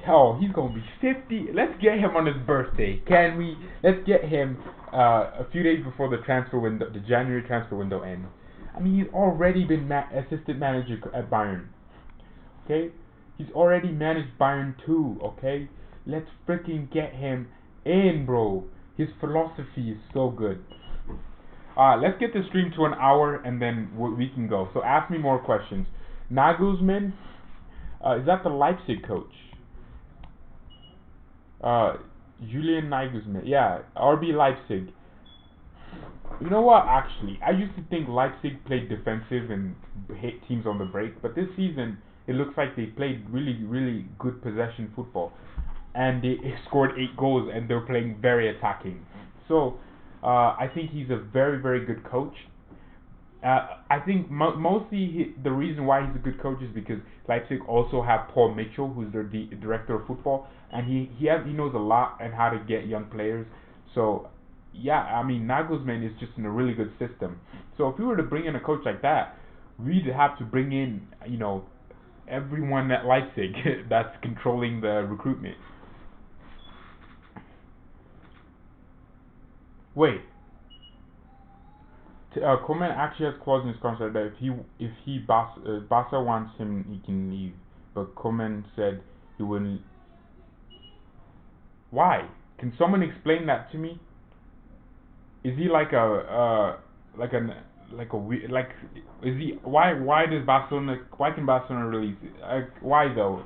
Oh, he's gonna be 50. Let's get him on his birthday. Can we? Let's get him a few days before the January transfer window ends. He's already been assistant manager at Bayern. Okay, he's already managed Bayern too. Okay, let's freaking get him in, bro. His philosophy is so good. Let's get the stream to an hour, and then we can go. So ask me more questions. Nagelsmann, is that the Leipzig coach? Julian Nagelsmann, yeah, RB Leipzig. You know what? Actually, I used to think Leipzig played defensive and hit teams on the break, but this season it looks like they played really, really good possession football, and they scored 8 goals, and they're playing very attacking. So I think he's a very, very good coach. I think mostly the reason why he's a good coach is because Leipzig also have Paul Mitchell, who's their director of football, and he knows a lot on how to get young players. So yeah, I mean Nagelsmann is just in a really good system. So if we were to bring in a coach like that, we'd have to bring in, everyone at Leipzig that's controlling the recruitment. Wait, Koeman actually has clause in his contract that if Barca wants him, he can leave. But Koeman said he wouldn't. Why? Can someone explain that to me? Is he like like an like a like is he why does Barcelona why can Barcelona release why though?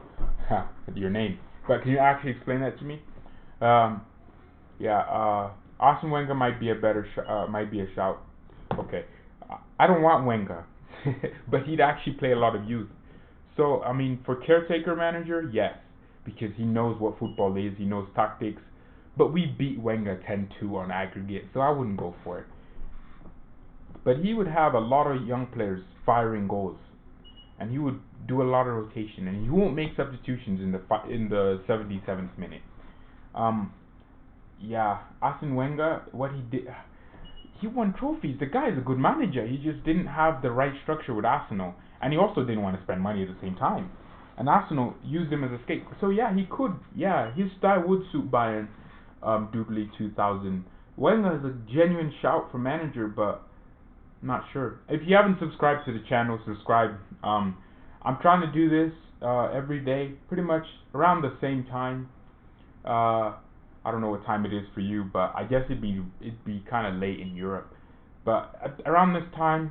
Your name. But can you actually explain that to me? Um, yeah. Arsene Wenger might be a better might be a shout. Okay. I don't want Wenger, but he'd actually play a lot of youth. So I mean, for caretaker manager, yes, because he knows what football is, he knows tactics. But we beat Wenger 10-2 on aggregate, so I wouldn't go for it. But he would have a lot of young players firing goals, and he would do a lot of rotation, and he won't make substitutions in the 77th minute. Um, yeah, Arsene Wenger, what he did, he won trophies. The guy is a good manager. He just didn't have the right structure with Arsenal, and he also didn't want to spend money at the same time. And Arsenal used him as a scapegoat. So yeah, he could. Yeah, his style would suit Bayern. Doodley 2000. Wenger is a genuine shout for manager, but I'm not sure. If you haven't subscribed to the channel, subscribe. I'm trying to do this every day, pretty much around the same time. I don't know what time it is for you, but I guess it'd be kind of late in Europe. But around this time,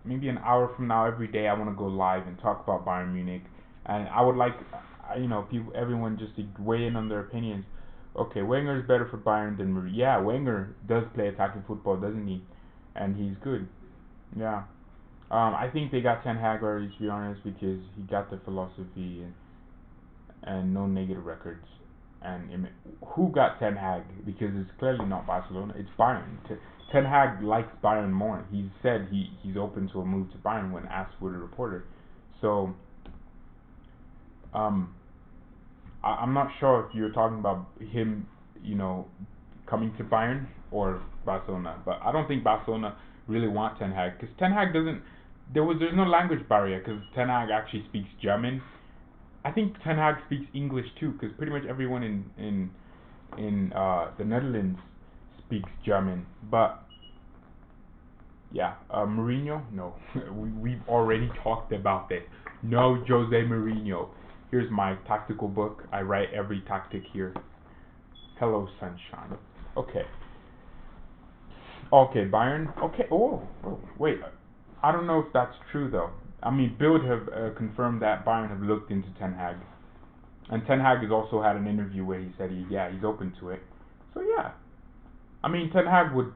maybe an hour from now, every day, I want to go live and talk about Bayern Munich, and I would like, everyone just to weigh in on their opinions. Okay, Wenger is better for Bayern than Mourinho. Yeah, Wenger does play attacking football, doesn't he? And he's good. Yeah. I think they got Ten Hag already, to be honest, because he got the philosophy and no negative records. And who got Ten Hag? Because it's clearly not Barcelona. It's Bayern. Ten Hag likes Bayern more. He said he's open to a move to Bayern when asked with a reporter. So, I'm not sure if you're talking about him, coming to Bayern or Barcelona. But I don't think Barcelona really want Ten Hag, because Ten Hag doesn't. There's no language barrier, because Ten Hag actually speaks German. I think Ten Hag speaks English too, because pretty much everyone in the Netherlands speaks German. But yeah, Mourinho, no, we've already talked about this. No, Jose Mourinho. Here's my tactical book. I write every tactic here. Hello, sunshine. Okay. Okay, Bayern. Okay. Oh, wait. I don't know if that's true though. I mean, Bild have confirmed that Bayern have looked into Ten Hag, and Ten Hag has also had an interview where he said he's open to it. So yeah, I mean Ten Hag would.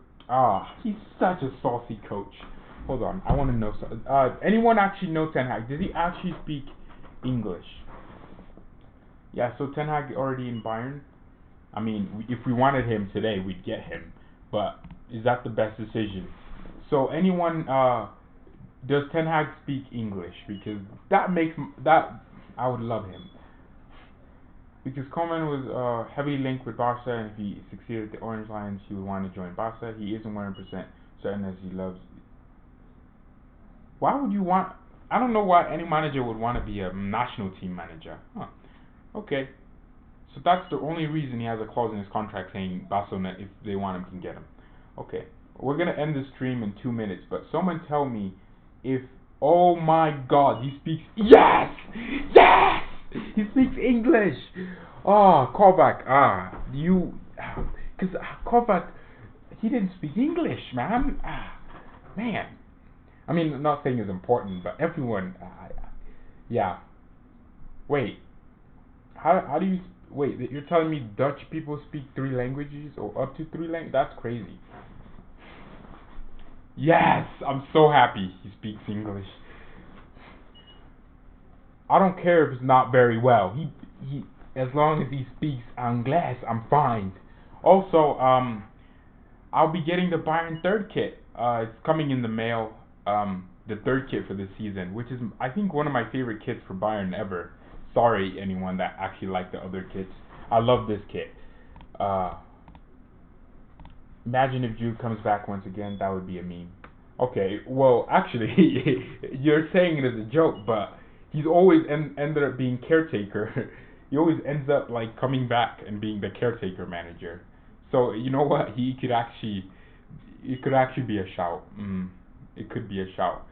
He's such a saucy coach. Hold on, I want to know. Anyone actually know Ten Hag? Does he actually speak English? Yeah, so Ten Hag already in Bayern. I mean, if we wanted him today, we'd get him. But is that the best decision? So anyone, does Ten Hag speak English? Because that I would love him. Because Koeman was heavily linked with Barca, and if he succeeded at the Orange Lions, he would want to join Barca. He isn't 100% certain as he loves. Why would you want? I don't know why any manager would want to be a national team manager. Huh. Okay. So that's the only reason he has a clause in his contract saying Barcelona, if they want him, can get him. Okay. We're going to end the stream in 2 minutes, but someone tell me if, oh my god, he speaks, yes! Yes! He speaks English! Oh, Kovac, because Kovac, he didn't speak English, man. Man. I mean, I'm not saying it's important, but everyone, yeah. Wait, how do you, wait, you're telling me Dutch people speak 3 languages, or up to 3 languages? That's crazy. Yes, I'm so happy he speaks English. I don't care if it's not very well. He as long as he speaks Anglais, I'm fine. Also, I'll be getting the Bayern third kit. It's coming in the mail. The third kit for this season, which is I think one of my favorite kits for Bayern ever. Sorry, anyone that actually liked the other kits. I love this kit. Imagine if Jude comes back once again. That would be a meme. Okay, well, actually, you're saying it as a joke, but he's always ended up being caretaker. He always ends up like coming back and being the caretaker manager. So you know what? It could actually be a shout. It could be a shout.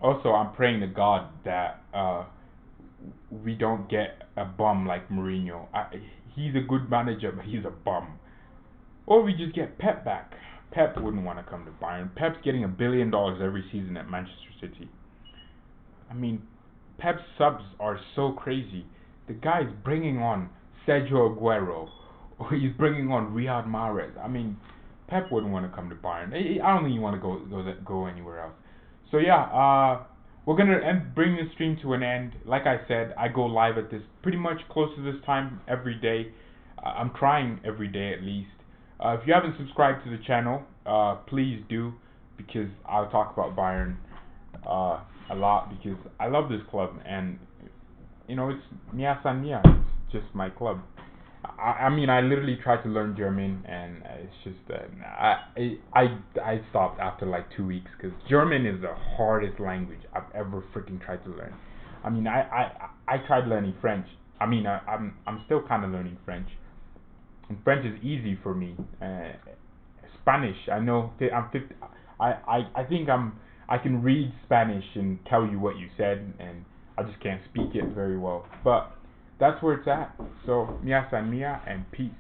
Also, I'm praying to God that we don't get a bum like Mourinho. He's a good manager, but he's a bum. Or we just get Pep back. Pep wouldn't want to come to Bayern. Pep's getting $1 billion every season at Manchester City. I mean, Pep's subs are so crazy. The guy's bringing on Sergio Aguero, or he's bringing on Riyad Mahrez. I mean, Pep wouldn't want to come to Bayern. I don't think you want to go anywhere else. So yeah, we're gonna bring the stream to an end. Like I said, I go live at this pretty much close to this time every day. I'm trying every day at least. If you haven't subscribed to the channel, please do, because I'll talk about Bayern a lot, because I love this club, and you know, it's Mia San Mia. It's just my club. I mean, I literally tried to learn German, and it's just I stopped after like 2 weeks, because German is the hardest language I've ever freaking tried to learn. I mean, I tried learning French. I mean, I'm still kind of learning French. And French is easy for me. Spanish, I know. I'm 50. I think I can read Spanish and tell you what you said, and I just can't speak it very well. But that's where it's at. So, Mia San Mia, and peace.